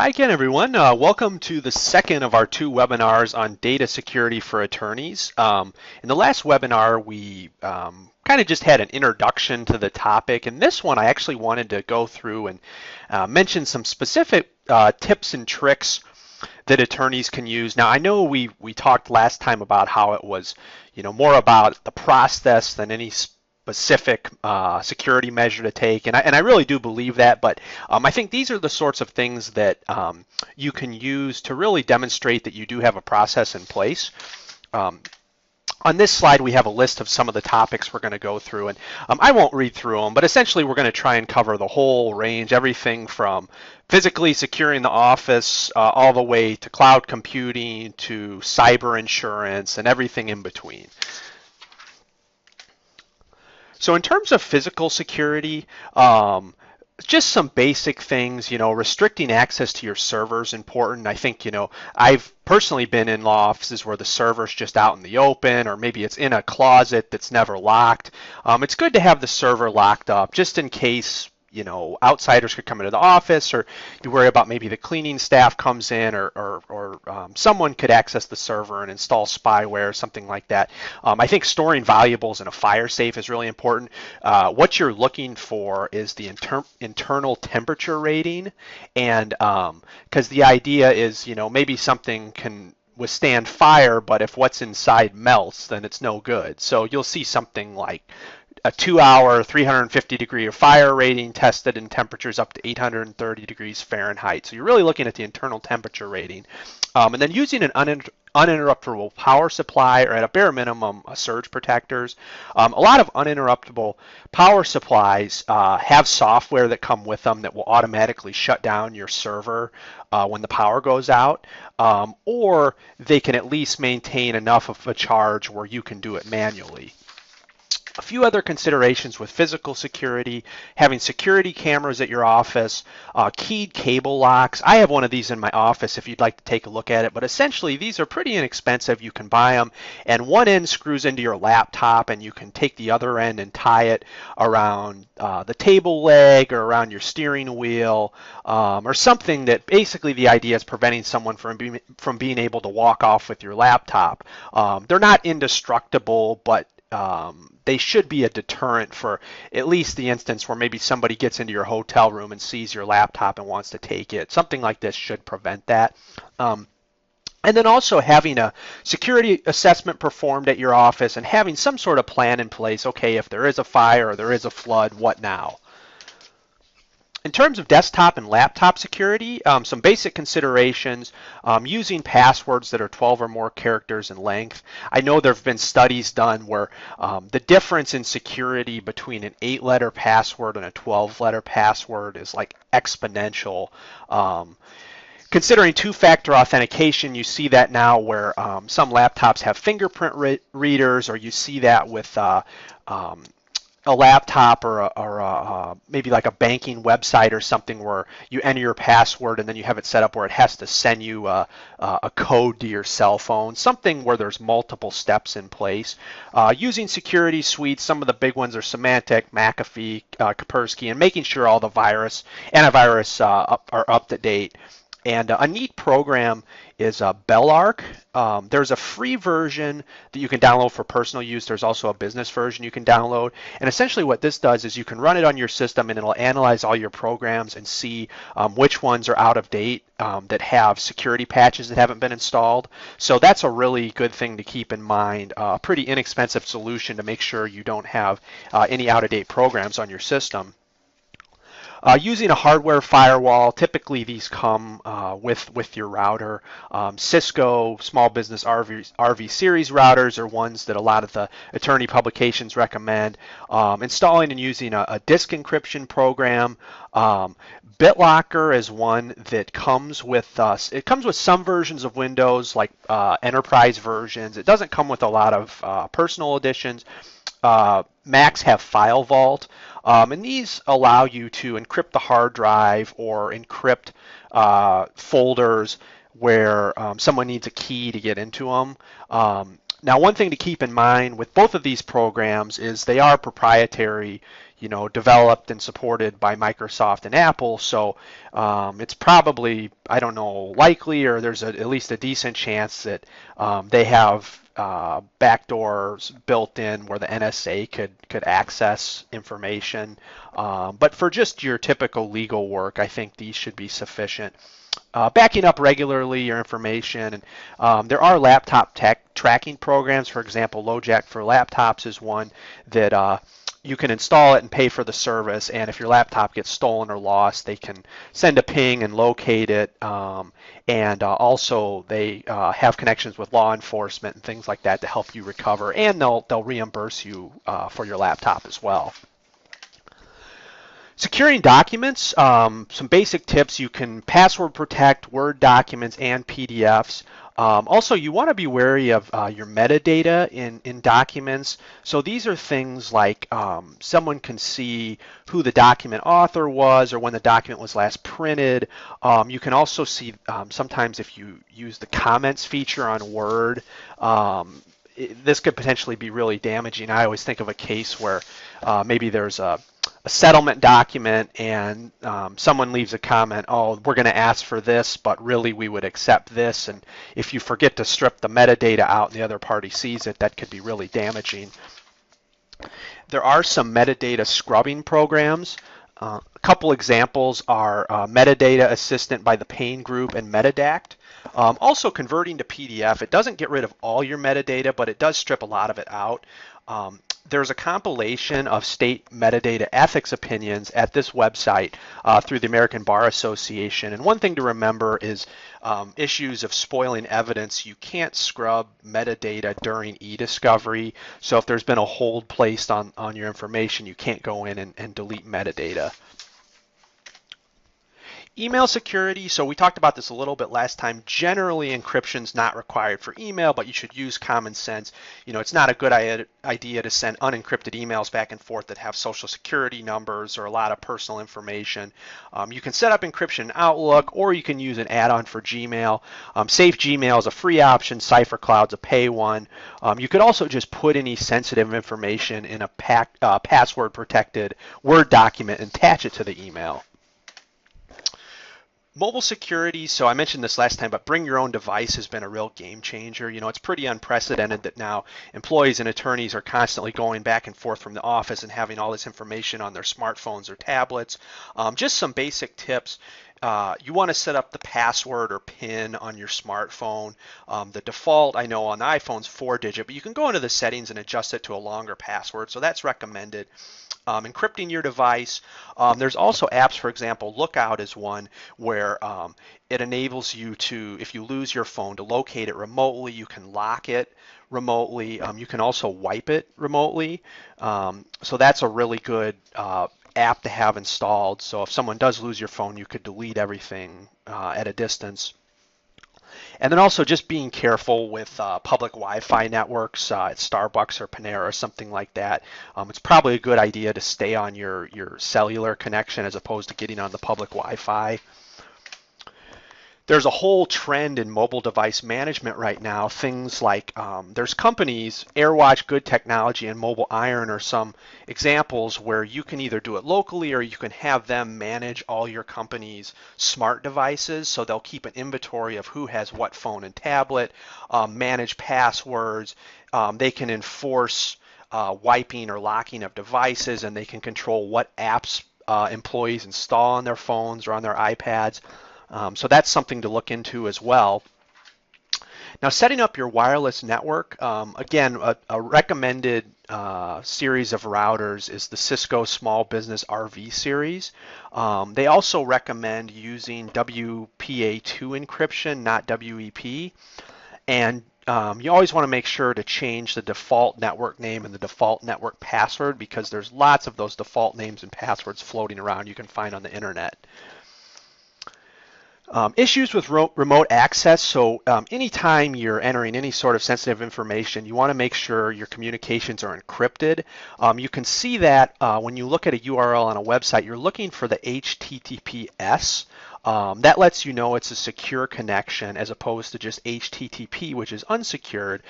Hi again, everyone. Welcome to the second of our two webinars on data security for attorneys. In the last webinar, we kind of just had an introduction to the topic. In this one, I actually wanted to go through and mention some specific tips and tricks that attorneys can use. Now, I know we talked last time about how it was, more about the process than any specific security measure to take, and I really do believe that, but I think these are the sorts of things that you can use to really demonstrate that you do have a process in place. On this slide, we have a list of some of the topics we're going to go through, and I won't read through them, but essentially we're going to try and cover the whole range, everything from physically securing the office all the way to cloud computing to cyber insurance and everything in between. So in terms of physical security, just some basic things, restricting access to your server is important. I think, I've personally been in law offices where the server's just out in the open, or maybe it's in a closet that's never locked. It's good to have the server locked up just in case, outsiders could come into the office, or you worry about maybe the cleaning staff comes in, or someone could access the server and install spyware, something like that. I think storing valuables in a fire safe is really important. What you're looking for is the internal temperature rating, and because the idea is, maybe something can withstand fire, but if what's inside melts, then it's no good. So you'll see something like a 2-hour, 350-degree fire rating tested in temperatures up to 830 degrees Fahrenheit. So you're really looking at the internal temperature rating. And then using an uninterruptible power supply, or at a bare minimum, surge protectors. A lot of uninterruptible power supplies have software that come with them that will automatically shut down your server when the power goes out, or they can at least maintain enough of a charge where you can do it manually. A few other considerations with physical security: having security cameras at your office, keyed cable locks. I have one of these in my office if you'd like to take a look at it, but essentially these are pretty inexpensive. You can buy them, and one end screws into your laptop, and you can take the other end and tie it around the table leg or around your steering wheel, or something that basically the idea is preventing someone from being able to walk off with your laptop. They're not indestructible, but they should be a deterrent for at least the instance where maybe somebody gets into your hotel room and sees your laptop and wants to take it. Something like this should prevent that. And then also having a security assessment performed at your office and having some sort of plan in place. Okay, if there is a fire or there is a flood, what now? In terms of desktop and laptop security, some basic considerations: using passwords that are 12 or more characters in length. I know there have been studies done where the difference in security between an 8-letter password and a 12-letter password is like exponential. Considering two-factor authentication, you see that now where some laptops have fingerprint readers, or you see that with a laptop or maybe like a banking website or something where you enter your password and then you have it set up where it has to send you a code to your cell phone, something where there's multiple steps in place. Using security suites, some of the big ones are Symantec, McAfee, Kaspersky, and making sure all the antivirus are up to date. And a neat program is Belarc. There's a free version that you can download for personal use. There's also a business version you can download. And essentially what this does is you can run it on your system, and it'll analyze all your programs and see which ones are out of date, that have security patches that haven't been installed. So that's a really good thing to keep in mind. A pretty inexpensive solution to make sure you don't have any out-of-date programs on your system. Using a hardware firewall, typically these come with your router. Cisco Small Business RV Series routers are ones that a lot of the attorney publications recommend. Installing and using a disk encryption program. BitLocker is one that comes with it comes with some versions of Windows, like enterprise versions. It doesn't come with a lot of personal editions. Macs have FileVault, and these allow you to encrypt the hard drive or encrypt folders where someone needs a key to get into them. Now, one thing to keep in mind with both of these programs is they are proprietary, developed and supported by Microsoft and Apple. So it's probably, I don't know, likely, or there's at least a decent chance that they have backdoors built in where the NSA could access information. But for just your typical legal work, I think these should be sufficient. Backing up regularly your information, and there are laptop tech tracking programs. For example, LoJack for laptops is one that you can install it and pay for the service, and if your laptop gets stolen or lost, they can send a ping and locate it, and also they have connections with law enforcement and things like that to help you recover, and they'll reimburse you for your laptop as well. Securing documents, some basic tips. You can password protect Word documents and PDFs. Also, you want to be wary of your metadata in documents. So these are things like someone can see who the document author was or when the document was last printed. You can also see sometimes if you use the comments feature on Word, this could potentially be really damaging. I always think of a case where maybe there's a settlement document and someone leaves a comment, oh, we're going to ask for this, but really we would accept this. And if you forget to strip the metadata out and the other party sees it, that could be really damaging. There are some metadata scrubbing programs. A couple examples are Metadata Assistant by the Payne Group and Metadact. Also converting to PDF, it doesn't get rid of all your metadata, but it does strip a lot of it out. There's a compilation of state metadata ethics opinions at this website through the American Bar Association. And one thing to remember is issues of spoiling evidence. You can't scrub metadata during e-discovery. So if there's been a hold placed on your information, you can't go in and delete metadata. Email security, so we talked about this a little bit last time. Generally, encryption is not required for email, but you should use common sense. It's not a good idea to send unencrypted emails back and forth that have social security numbers or a lot of personal information. You can set up encryption in Outlook, or you can use an add-on for Gmail. Safe Gmail is a free option. CipherCloud's a pay one. You could also just put any sensitive information in a password-protected Word document and attach it to the email. Mobile security, so I mentioned this last time, but bring your own device has been a real game changer. It's pretty unprecedented that now employees and attorneys are constantly going back and forth from the office and having all this information on their smartphones or tablets. Just some basic tips. You want to set up the password or PIN on your smartphone. The default, I know on the iPhone is 4-digit, but you can go into the settings and adjust it to a longer password, so that's recommended. Encrypting your device. There's also apps, for example, Lookout is one where it enables you to, if you lose your phone, to locate it remotely. You can lock it remotely. You can also wipe it remotely. So that's a really good app to have installed. So if someone does lose your phone, you could delete everything at a distance. And then also just being careful with public Wi-Fi networks at Starbucks or Panera or something like that. It's probably a good idea to stay on your cellular connection as opposed to getting on the public Wi-Fi. There's a whole trend in mobile device management right now. Things like there's companies, AirWatch, Good Technology, and Mobile Iron are some examples where you can either do it locally or you can have them manage all your company's smart devices. So they'll keep an inventory of who has what phone and tablet, manage passwords. They can enforce wiping or locking of devices, and they can control what apps employees install on their phones or on their iPads. So that's something to look into as well. Now, setting up your wireless network, again, a recommended series of routers is the Cisco Small Business RV series. They also recommend using WPA2 encryption, not WEP. And you always want to make sure to change the default network name and the default network password, because there's lots of those default names and passwords floating around you can find on the internet. Issues with remote access. So anytime you're entering any sort of sensitive information, you want to make sure your communications are encrypted. You can see that when you look at a URL on a website, you're looking for the HTTPS That lets you know it's a secure connection as opposed to just HTTP, which is unsecured.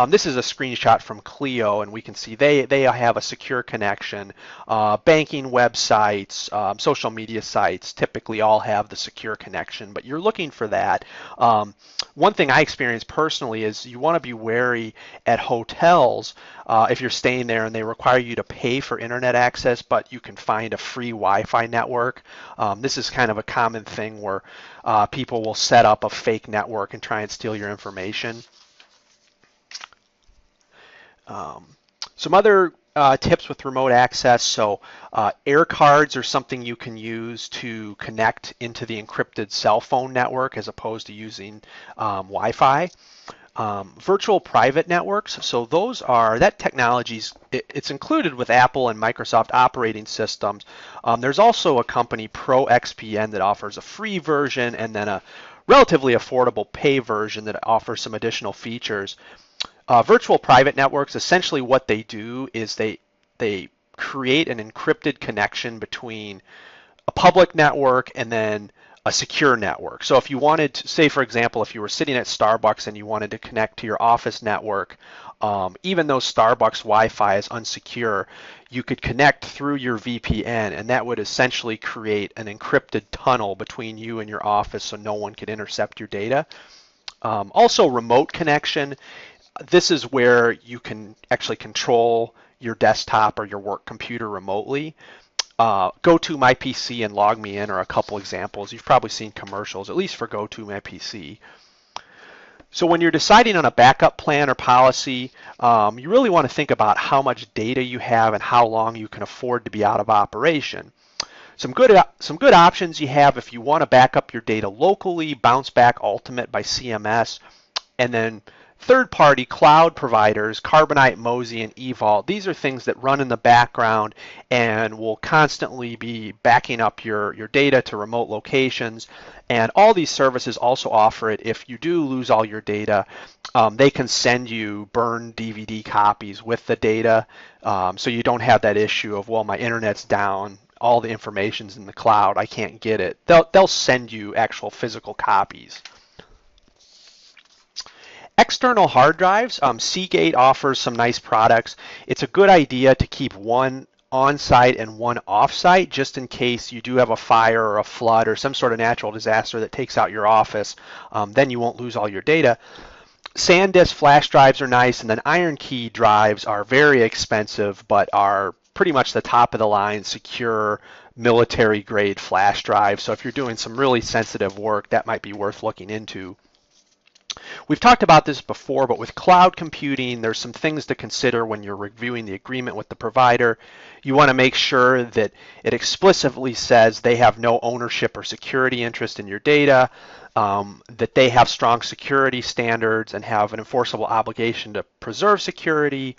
This is a screenshot from Clio, and we can see they have a secure connection. Banking websites, social media sites typically all have the secure connection, but you're looking for that. One thing I experienced personally is you want to be wary at hotels if you're staying there and they require you to pay for internet access, but you can find a free Wi-Fi network. This is kind of a common thing where people will set up a fake network and try and steal your information. Some other tips with remote access. So air cards are something you can use to connect into the encrypted cell phone network as opposed to using Wi-Fi. Virtual private networks, so that technology's it's included with Apple and Microsoft operating systems. There's also a company, ProXPN, that offers a free version and then a relatively affordable pay version that offers some additional features. Virtual private networks, essentially what they do is they create an encrypted connection between a public network and then a secure network. So if you wanted to, say for example, if you were sitting at Starbucks and you wanted to connect to your office network, even though Starbucks Wi-Fi is unsecure, you could connect through your VPN, and that would essentially create an encrypted tunnel between you and your office so no one could intercept your data. Also, remote connection. This is where you can actually control your desktop or your work computer remotely. GoToMyPC and LogMeIn are a couple examples. You've probably seen commercials, at least for GoToMyPC. So when you're deciding on a backup plan or policy, you really want to think about how much data you have and how long you can afford to be out of operation. Some good options you have if you want to back up your data locally: Bounce Back Ultimate by CMS, and then third-party cloud providers, Carbonite, Mozy, and eVault. These are things that run in the background and will constantly be backing up your data to remote locations. And all these services also offer it if you do lose all your data. They can send you burned DVD copies with the data, so you don't have that issue of, well, my internet's down, all the information's in the cloud, I can't get it. They'll send you actual physical copies. External hard drives, Seagate offers some nice products. It's a good idea to keep one on-site and one off-site just in case you do have a fire or a flood or some sort of natural disaster that takes out your office. Then you won't lose all your data. SanDisk flash drives are nice, and then IronKey drives are very expensive but are pretty much the top of the line, secure, military-grade flash drive. So if you're doing some really sensitive work, that might be worth looking into. We've talked about this before, but with cloud computing, there's some things to consider when you're reviewing the agreement with the provider. You want to make sure that it explicitly says they have no ownership or security interest in your data, that they have strong security standards and have an enforceable obligation to preserve security.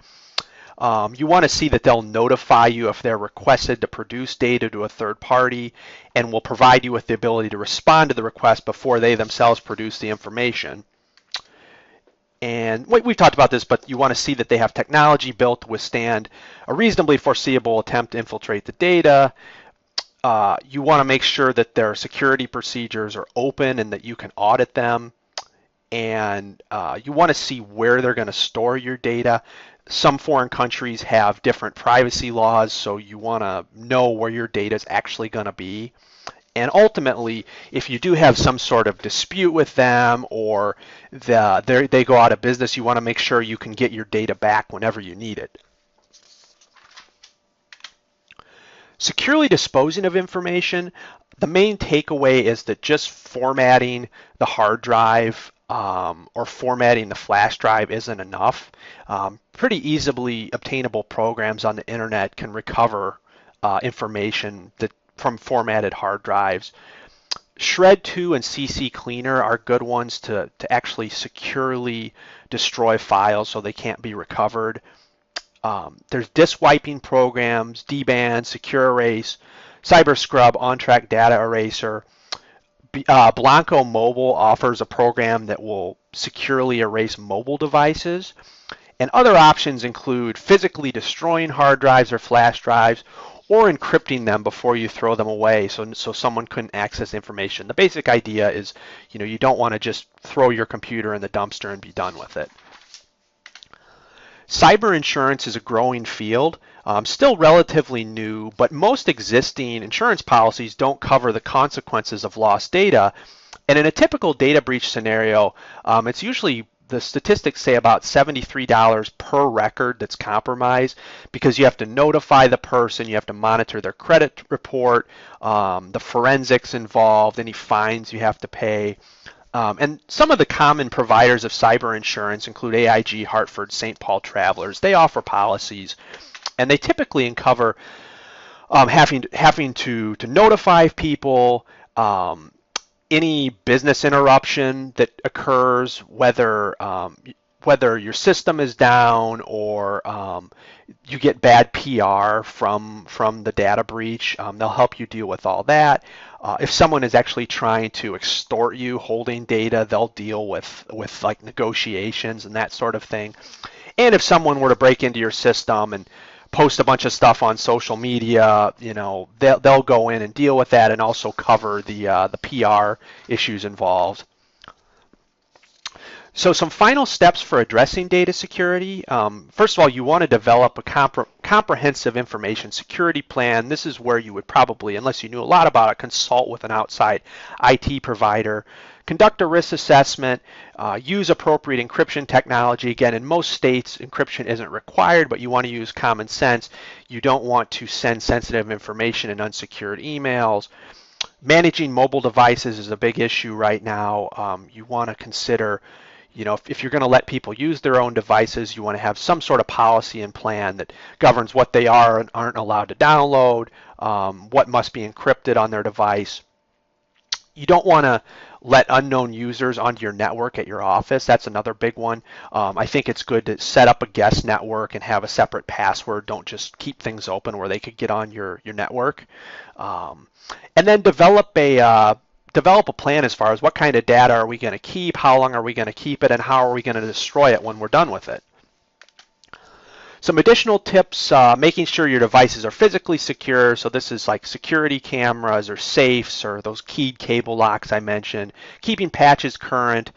You want to see that they'll notify you if they're requested to produce data to a third party, and will provide you with the ability to respond to the request before they themselves produce the information. And we've talked about this, but you want to see that they have technology built to withstand a reasonably foreseeable attempt to infiltrate the data. You want to make sure that their security procedures are open and that you can audit them. And you want to see where they're going to store your data. Some foreign countries have different privacy laws, so you want to know where your data is actually going to be. And ultimately, if you do have some sort of dispute with them or they go out of business, you want to make sure you can get your data back whenever you need it. Securely disposing of information, the main takeaway is that just formatting the hard drive or formatting the flash drive isn't enough. Pretty easily obtainable programs on the internet can recover information from formatted hard drives. Shred2 and CC Cleaner are good ones to actually securely destroy files so they can't be recovered. There's disk wiping programs, DBAN, Secure Erase, CyberScrub, OnTrack Data Eraser. Blanco Mobile offers a program that will securely erase mobile devices. And other options include physically destroying hard drives or flash drives, or encrypting them before you throw them away so someone couldn't access information. The basic idea is, you don't want to just throw your computer in the dumpster and be done with it. Cyber insurance is a growing field, still relatively new, but most existing insurance policies don't cover the consequences of lost data. And in a typical data breach scenario, it's usually, the statistics say, about $73 per record that's compromised, because you have to notify the person, you have to monitor their credit report, the forensics involved, any fines you have to pay. And some of the common providers of cyber insurance include AIG, Hartford, St. Paul Travelers. They offer policies, and they typically cover having to notify people, any business interruption that occurs, whether your system is down or you get bad PR from the data breach. They'll help you deal with all that. If someone is actually trying to extort you holding data, they'll deal with like negotiations and that sort of thing. And if someone were to break into your system and post a bunch of stuff on social media, they'll go in and deal with that and also cover the PR issues involved. So some final steps for addressing data security. First of all, you want to develop a comprehensive information security plan. This is where you would probably, unless you knew a lot about it, consult with an outside IT provider. Conduct a risk assessment, use appropriate encryption technology. Again, in most states, encryption isn't required, but you want to use common sense. You don't want to send sensitive information in unsecured emails. Managing mobile devices is a big issue right now. You want to consider, if you're going to let people use their own devices, you want to have some sort of policy and plan that governs what they are and aren't allowed to download, what must be encrypted on their device. You don't want to let unknown users onto your network at your office. That's another big one. I think it's good to set up a guest network and have a separate password. Don't just keep things open where they could get on your network. And then develop a plan as far as what kind of data are we going to keep, how long are we going to keep it, and how are we going to destroy it when we're done with it. Some additional tips, making sure your devices are physically secure. So this is like security cameras or safes or those keyed cable locks I mentioned. Keeping patches current.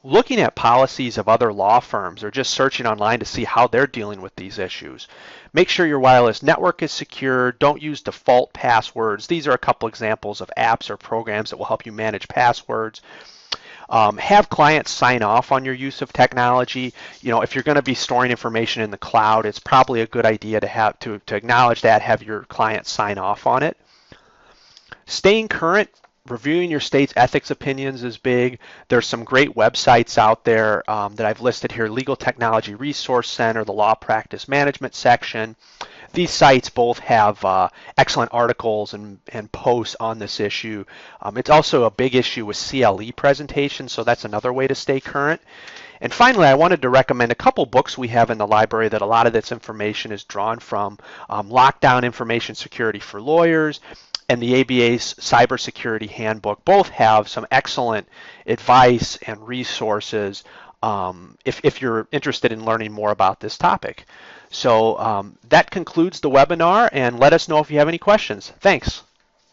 Looking at policies of other law firms or just searching online to see how they're dealing with these issues. Make sure your wireless network is secure. Don't use default passwords. These are a couple examples of apps or programs that will help you manage passwords. Have clients sign off on your use of technology. If you're going to be storing information in the cloud, it's probably a good idea to have to acknowledge that, have your clients sign off on it. Staying current. Reviewing your state's ethics opinions is big. There's some great websites out there that I've listed here: Legal Technology Resource Center, the Law Practice Management section. These sites both have excellent articles and posts on this issue. It's also a big issue with CLE presentations, so that's another way to stay current. And finally, I wanted to recommend a couple books we have in the library that a lot of this information is drawn from. Lockdown Information Security for Lawyers and the ABA's Cybersecurity Handbook both have some excellent advice and resources if you're interested in learning more about this topic. So that concludes the webinar, and let us know if you have any questions. Thanks.